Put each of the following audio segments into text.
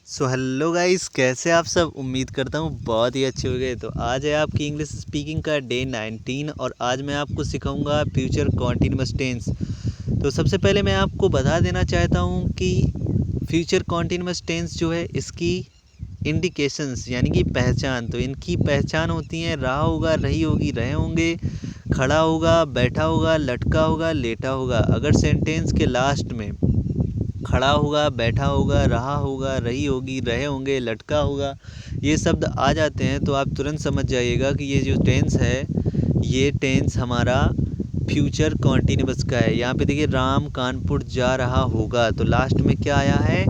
So hello guys, कैसे आप सब। उम्मीद करता हूँ बहुत ही अच्छे हो गए। तो आज है आपकी इंग्लिश स्पीकिंग का डे 19 और आज मैं आपको सिखाऊंगा फ्यूचर कॉन्टिन्यूअस टेंस। तो सबसे पहले मैं आपको बता देना चाहता हूँ कि फ्यूचर कॉन्टिन्यूअस टेंस जो है इसकी इंडिकेशंस यानी कि पहचान, तो इनकी पहचान होती है रहा होगा, रही होगी, रहे होंगे, खड़ा होगा, बैठा होगा, लटका होगा, लेटा होगा। अगर सेंटेंस के लास्ट में खड़ा होगा, बैठा होगा, रहा होगा, रही होगी, रहे होंगे, लटका होगा, ये शब्द आ जाते हैं तो आप तुरंत समझ जाइएगा कि ये जो टेंस है ये टेंस हमारा फ्यूचर कॉन्टिन्यूअस का है। यहाँ पे देखिए राम कानपुर जा रहा होगा, तो लास्ट में क्या आया है?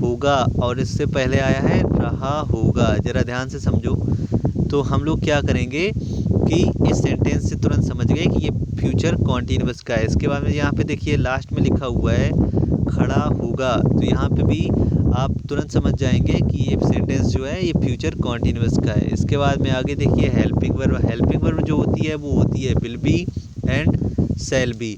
होगा। और इससे पहले आया है रहा होगा। ज़रा ध्यान से समझो। तो हम लोग क्या करेंगे कि इस सेंटेंस से तुरंत समझ गए कि ये फ्यूचर कॉन्टिन्यूअस का है। इसके बाद में यहाँ पे देखिए लास्ट में लिखा हुआ है खड़ा होगा, तो यहाँ पे भी आप तुरंत समझ जाएंगे कि ये सेंटेंस जो है ये फ्यूचर कॉन्टिन्यूअस का है। इसके बाद में आगे देखिए हेल्पिंग वर्ब। हेल्पिंग वर्ब जो होती है वो होती है will be and shall be.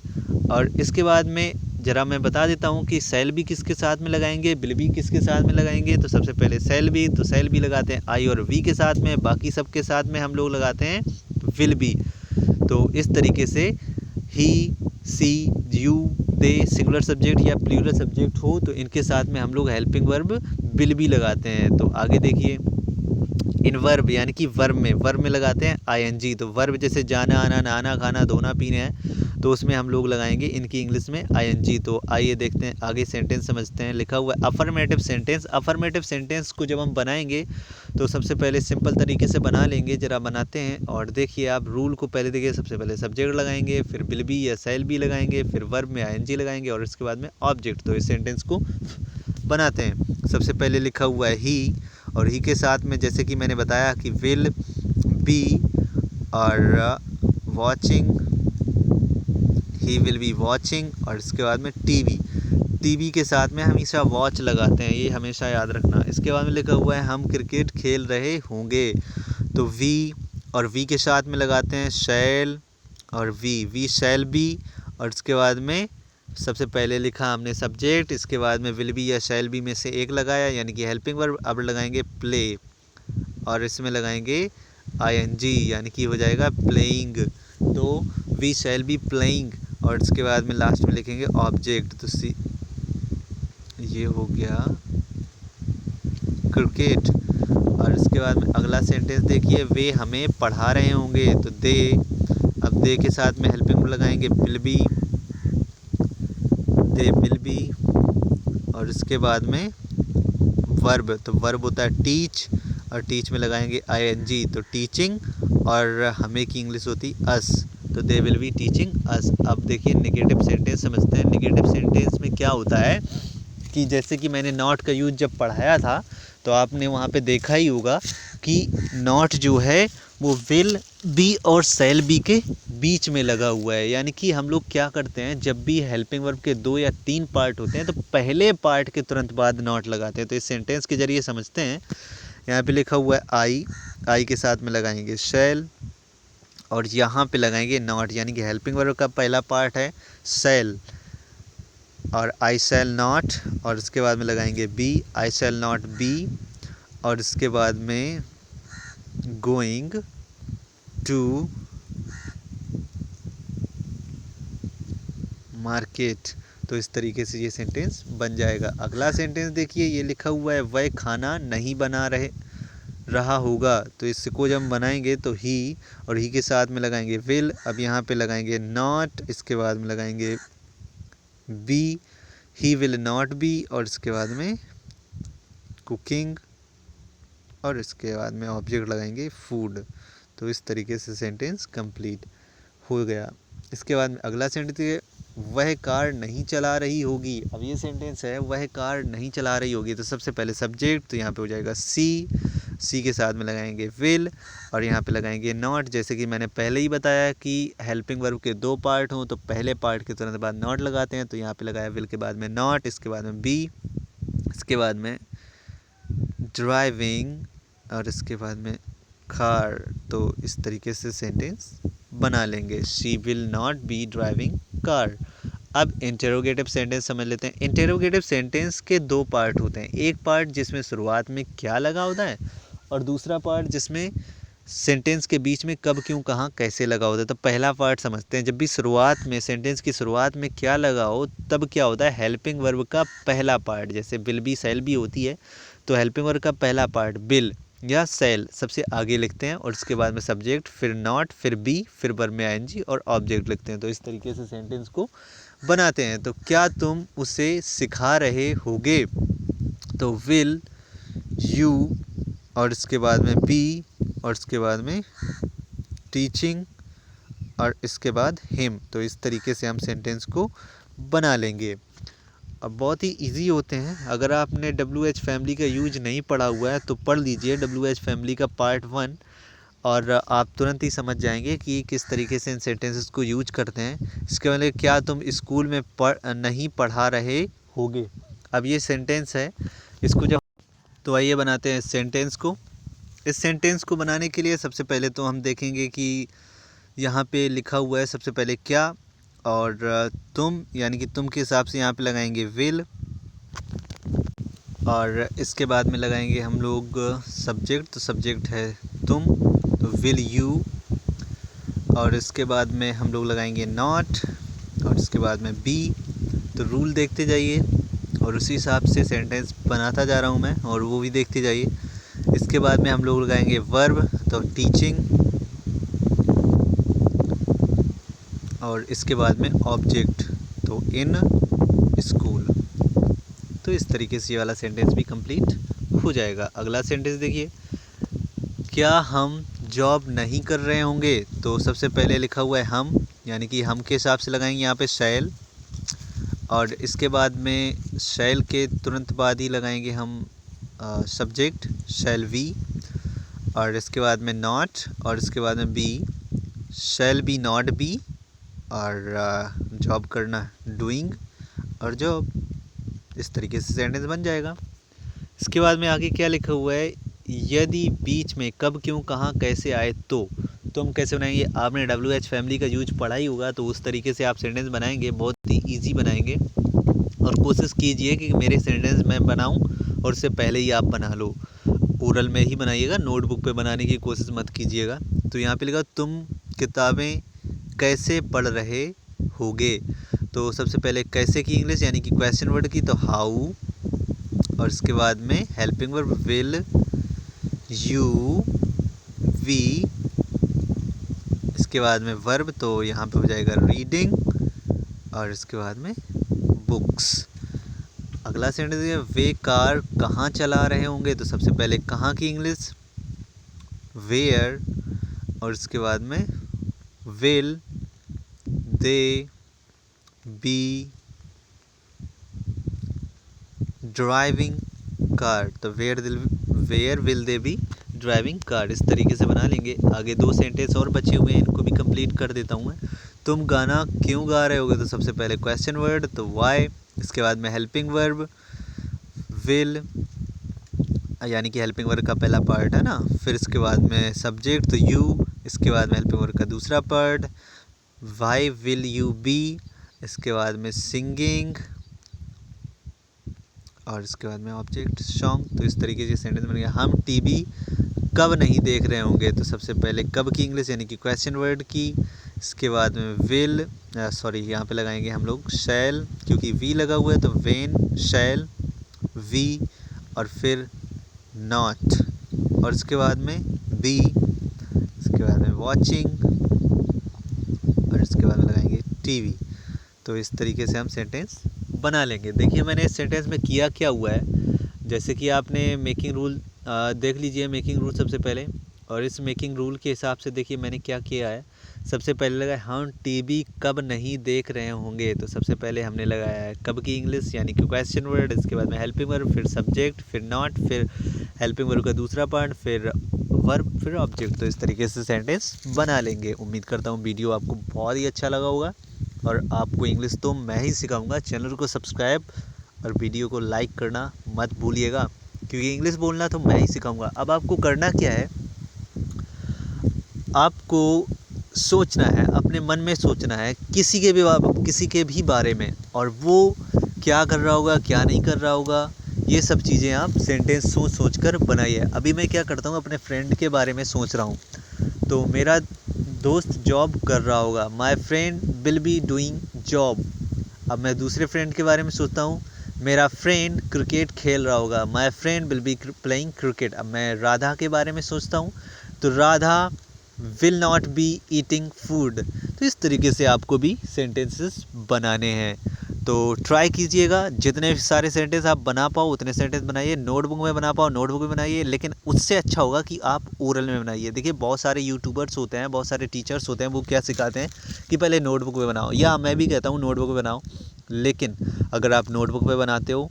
और इसके बाद में ज़रा मैं बता देता हूँ कि शैल बी किसके साथ में लगाएंगे, विल बी किसके साथ में लगाएंगे। तो सबसे पहले शैल बी, तो शैल बी लगाते हैं आई और वी के साथ में, बाकी सब के साथ में हम लोग लगाते हैं विल बी। तो इस तरीके से ही, सी, यू, दे सिंगुलर सब्जेक्ट या प्लूरल सब्जेक्ट हो तो इनके साथ में हम लोग हेल्पिंग वर्ब विल बी लगाते हैं। तो आगे देखिए इन वर्ब यानी कि वर्ब में लगाते हैं आईएनजी। तो वर्ब जैसे जाना, आना, नहाना, खाना, धोना, पीना है तो उसमें हम लोग लगाएंगे इनकी इंग्लिश में आईएनजी। तो आइए देखते हैं आगे सेंटेंस समझते हैं। लिखा हुआ है अफर्मेटिव सेंटेंस। अफर्मेटिव सेंटेंस को जब हम बनाएंगे तो सबसे पहले सिंपल तरीके से बना लेंगे। जरा बनाते हैं और देखिए आप रूल को पहले देखिए। सबसे पहले सब्जेक्ट लगाएंगे, फिर विल बी या शैल बी लगाएंगे, फिर वर्ब में आईएनजी लगाएंगे और इसके बाद में ऑब्जेक्ट। तो इस सेंटेंस को बनाते हैं। सबसे पहले लिखा हुआ है ही, और ही के साथ में जैसे कि मैंने बताया कि विल बी और watching, he will be watching, और इसके बाद में टीवी। टीवी के साथ में हमेशा वॉच लगाते हैं, ये हमेशा याद रखना। इसके बाद में लिखा हुआ है हम क्रिकेट खेल रहे होंगे, तो वी और वी के साथ में लगाते हैं शैल और वी शैल बी। और इसके बाद में सबसे पहले लिखा हमने सब्जेक्ट, इसके बाद में विल बी या शैल बी में से एक लगाया यानी कि हेल्पिंग वर्ब। अब लगाएंगे प्ले और इसमें लगाएंगे आईएनजी यानी कि हो जाएगा प्लेइंग। तो वी शैल बी प्लेइंग और इसके बाद में लास्ट में लिखेंगे ऑब्जेक्ट। तो सी ये हो गया क्रिकेट। और इसके बाद में अगला सेंटेंस देखिए वे हमें पढ़ा रहे होंगे, तो दे। अब दे के साथ में हेल्पिंग वर्ब लगाएंगे will be, they will be. और इसके बाद में वर्ब, तो वर्ब होता है टीच और टीच में लगाएंगे आईएनजी, तो टीचिंग। और हमें की इंग्लिश होती अस, तो they will be teaching us. अब देखिए नेगेटिव सेंटेंस समझते हैं। नेगेटिव सेंटेंस में क्या होता है कि जैसे कि मैंने नॉट का यूज़ जब पढ़ाया था तो आपने वहाँ पे देखा ही होगा कि नॉट जो है वो विल बी और शैल बी के बीच में लगा हुआ है। यानी कि हम लोग क्या करते हैं, जब भी हेल्पिंग वर्ब के 2 या 3 पार्ट होते हैं तो पहले पार्ट के तुरंत बाद नॉट लगाते हैं। तो इस सेंटेंस के जरिए समझते हैं। यहाँ पे लिखा हुआ है आई के साथ में लगाएंगे शैल और यहाँ पे लगाएंगे नॉट, यानी कि हेल्पिंग वर्ब का पहला पार्ट है शैल और आई शैल नॉट, और इसके बाद में लगाएंगे be, I shall not be. और इसके बाद में गोइंग टू मार्केट। तो इस तरीके से ये सेंटेंस बन जाएगा। अगला सेंटेंस देखिए ये लिखा हुआ है वह खाना नहीं बना रहा होगा, तो इसको जब हम बनाएंगे तो ही और ही के साथ में लगाएंगे विल। अब यहाँ पे लगाएंगे नॉट, इसके बाद में लगाएंगे be, he will not be. और इसके बाद में कुकिंग और इसके बाद में ऑब्जेक्ट लगाएंगे फूड। तो इस तरीके से सेंटेंस कंप्लीट हो गया। इसके बाद में अगला सेंटेंस है वह कार नहीं चला रही होगी। अब ये सेंटेंस है वह कार नहीं चला रही होगी, तो सबसे पहले सब्जेक्ट, तो यहाँ पे हो जाएगा सी के साथ में लगाएंगे विल और यहाँ पे लगाएंगे नॉट। जैसे कि मैंने पहले ही बताया कि हेल्पिंग वर्ब के 2 पार्ट हों तो पहले पार्ट के तुरंत बाद नॉट लगाते हैं, तो यहाँ पे लगाया विल के बाद में नॉट, इसके बाद में बी, इसके बाद में ड्राइविंग और इसके बाद में कार। तो इस तरीके से सेंटेंस बना लेंगे she will not B driving car. अब इंटेरोगेटिव सेंटेंस समझ लेते हैं। इंटेरोगेटिव सेंटेंस के दो पार्ट होते हैं, एक पार्ट जिसमें शुरुआत में क्या लगा होता है और दूसरा पार्ट जिसमें सेंटेंस के बीच में कब, क्यों, कहाँ, कैसे लगा होता है। तो पहला पार्ट समझते हैं। जब भी शुरुआत में, सेंटेंस की शुरुआत में क्या लगा हो तब क्या होता है, हेल्पिंग वर्ब का पहला पार्ट, जैसे विल बी, शैल बी होती है, तो हेल्पिंग वर्ब का पहला पार्ट विल या शैल सबसे आगे लिखते हैं और उसके बाद में सब्जेक्ट, फिर नॉट, फिर बी, फिर वर्ब में आईएनजी और ऑब्जेक्ट लिखते हैं। तो इस तरीके से सेंटेंस को बनाते हैं। तो क्या तुम उसे सिखा रहे होगे, तो विल, यू और इसके बाद में बी और इसके बाद में टीचिंग और इसके बाद हिम। तो इस तरीके से हम सेंटेंस को बना लेंगे। अब बहुत ही इजी होते हैं। अगर आपने WH फैमिली का यूज नहीं पढ़ा हुआ है तो पढ़ लीजिए WH फैमिली का पार्ट 1 और आप तुरंत ही समझ जाएंगे कि किस तरीके से इन सेंटेंसेस को यूज करते हैं। इसके मतलब क्या तुम स्कूल में नहीं पढ़ा रहे होगे। अब ये सेंटेंस है, इसको जब, तो आइए बनाते हैं इस सेंटेंस को। इस सेंटेंस को बनाने के लिए सबसे पहले तो हम देखेंगे कि यहाँ पे लिखा हुआ है सबसे पहले क्या और तुम, यानी कि तुम के हिसाब से यहाँ पे लगाएंगे विल और इसके बाद में लगाएंगे हम लोग सब्जेक्ट, तो सब्जेक्ट है तुम, तो विल यू और इसके बाद में हम लोग लगाएंगे नॉट और इसके बाद में बी। तो रूल देखते जाइए और उसी हिसाब से सेंटेंस बनाता जा रहा हूँ मैं और वो भी देखते जाइए। इसके बाद में हम लोग लगाएंगे वर्ब, तो टीचिंग और इसके बाद में ऑब्जेक्ट, तो इन स्कूल। तो इस तरीके से ये वाला सेंटेंस भी कंप्लीट हो जाएगा। अगला सेंटेंस देखिए, क्या हम जॉब नहीं कर रहे होंगे, तो सबसे पहले लिखा हुआ है हम, यानी कि हम के हिसाब से लगाएंगे यहाँ पे शैल और इसके बाद में शैल के तुरंत बाद ही लगाएंगे हम सब्जेक्ट शैल वी और इसके बाद में नॉट और इसके बाद में be, shall be not be और जॉब करना डूइंग और जॉब। इस तरीके से सेंटेंस बन जाएगा। इसके बाद में आगे क्या लिखा हुआ है, यदि बीच में कब, क्यों, कहाँ, कैसे आए तो हम कैसे बनाएंगे। आपने WH फैमिली का यूज पढ़ा ही होगा तो उस तरीके से आप सेंटेंस बनाएंगे, बहुत ही ईजी बनाएंगे। और कोशिश कीजिए कि मेरे सेंटेंस मैं बनाऊं और उससे पहले ही आप बना लो, ओरल में ही बनाइएगा, नोटबुक पे बनाने की कोशिश मत कीजिएगा। तो यहाँ पे लिखा तुम किताबें कैसे पढ़ रहे होगे, तो सबसे पहले कैसे की इंग्लिश यानी कि क्वेश्चन वर्ड की, तो हाउ और इसके बाद में helping verb will, you, we, इसके बाद में वर्ब, तो यहाँ पे हो जाएगा रीडिंग और इसके बाद में बुक्स। अगला सेंटेंस है, वे कार कहाँ चला रहे होंगे, तो सबसे पहले कहाँ की इंग्लिश वेयर और इसके बाद में will they be driving car, तो where will they be driving car. इस तरीके से बना लेंगे। आगे दो सेंटेंस और बचे हुए हैं, इनको भी कंप्लीट कर देता हूँ मैं। तुम गाना क्यों गा रहे होगे, तो सबसे पहले क्वेश्चन वर्ड, तो वाई, इसके बाद में हेल्पिंग वर्ब विल, यानी कि हेल्पिंग वर्ब का पहला पार्ट है ना, फिर इसके बाद में सब्जेक्ट, तो यू, इसके बाद में हेल्पिंग वर्ब का दूसरा part why will you be, इसके बाद में सिंगिंग और इसके बाद में ऑब्जेक्ट सॉन्ग। तो इस तरीके से सेंटेंस बन गया। हम टीवी कब नहीं देख रहे होंगे, तो सबसे पहले कब की इंग्लिश यानी कि क्वेश्चन वर्ड की, इसके बाद में विल, सॉरी यहाँ पे लगाएंगे हम लोग शैल, क्योंकि वी लगा हुआ है तो वेन, शैल, वी और फिर नॉट और इसके बाद में बी, इसके बाद में वॉचिंग और इसके बाद में लगाएंगे टीवी। तो इस तरीके से हम सेंटेंस बना लेंगे। देखिए मैंने इस सेंटेंस में किया क्या हुआ है, जैसे कि आपने मेकिंग रूल देख लीजिए, मेकिंग रूल सबसे पहले, और इस मेकिंग रूल के हिसाब से देखिए मैंने क्या किया है। सबसे पहले लगा हम टीवी कब नहीं देख रहे होंगे, तो सबसे पहले हमने लगाया है कब की इंग्लिश यानी कि क्वेश्चन वर्ड, इसके बाद में हेल्पिंग वर्ब, फिर सब्जेक्ट, फिर नॉट, फिर हेल्पिंग वर्ब का दूसरा पार्ट, फिर वर्ब, फिर ऑब्जेक्ट। तो इस तरीके से सेंटेंस बना लेंगे। उम्मीद करता हूँ वीडियो आपको बहुत ही अच्छा लगा होगा और आपको इंग्लिश तो मैं ही सिखाऊंगा। चैनल को सब्सक्राइब और वीडियो को लाइक करना मत भूलिएगा, क्योंकि इंग्लिश बोलना तो मैं ही सिखाऊंगा। अब आपको करना क्या है, आपको सोचना है, अपने मन में सोचना है किसी के भी बारे में, और वो क्या कर रहा होगा क्या नहीं कर रहा होगा, ये सब चीज़ें आप सेंटेंस सोच सोच कर बनाइए। अभी मैं क्या करता हूँ, अपने फ्रेंड के बारे में सोच रहा हूँ, तो मेरा दोस्त जॉब कर रहा होगा, my friend will be doing job. अब मैं दूसरे फ्रेंड के बारे में सोचता हूँ, मेरा फ्रेंड क्रिकेट खेल रहा होगा, my friend will be playing cricket. अब मैं राधा के बारे में सोचता हूँ, तो Radha will not be eating food. तो इस तरीके से आपको भी सेंटेंसेस बनाने हैं। तो ट्राई कीजिएगा, जितने सारे सेंटेंस आप बना पाओ उतने सेंटेंस बनाइए, नोटबुक में बना पाओ नोटबुक में बनाइए, लेकिन उससे अच्छा होगा कि आप ओरल में बनाइए। देखिए बहुत सारे यूट्यूबर्स होते हैं, बहुत सारे टीचर्स होते हैं, वो क्या सिखाते हैं कि पहले नोटबुक में बनाओ, या मैं भी कहता हूँ नोटबुक में बनाओ, लेकिन अगर आप नोटबुक में बनाते हो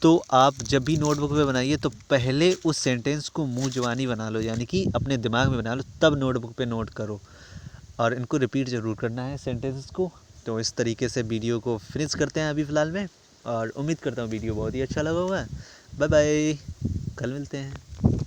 तो आप जब भी नोटबुक पे बनाइए तो पहले उस सेंटेंस को मुंह जुबानी बना लो, यानी कि अपने दिमाग में बना लो, तब नोटबुक पे नोट करो, और इनको रिपीट ज़रूर करना है सेंटेंसेस को। तो इस तरीके से वीडियो को फिनिश करते हैं अभी फ़िलहाल में, और उम्मीद करता हूँ वीडियो बहुत ही अच्छा लगा होगा। बाय बाय, कल मिलते हैं।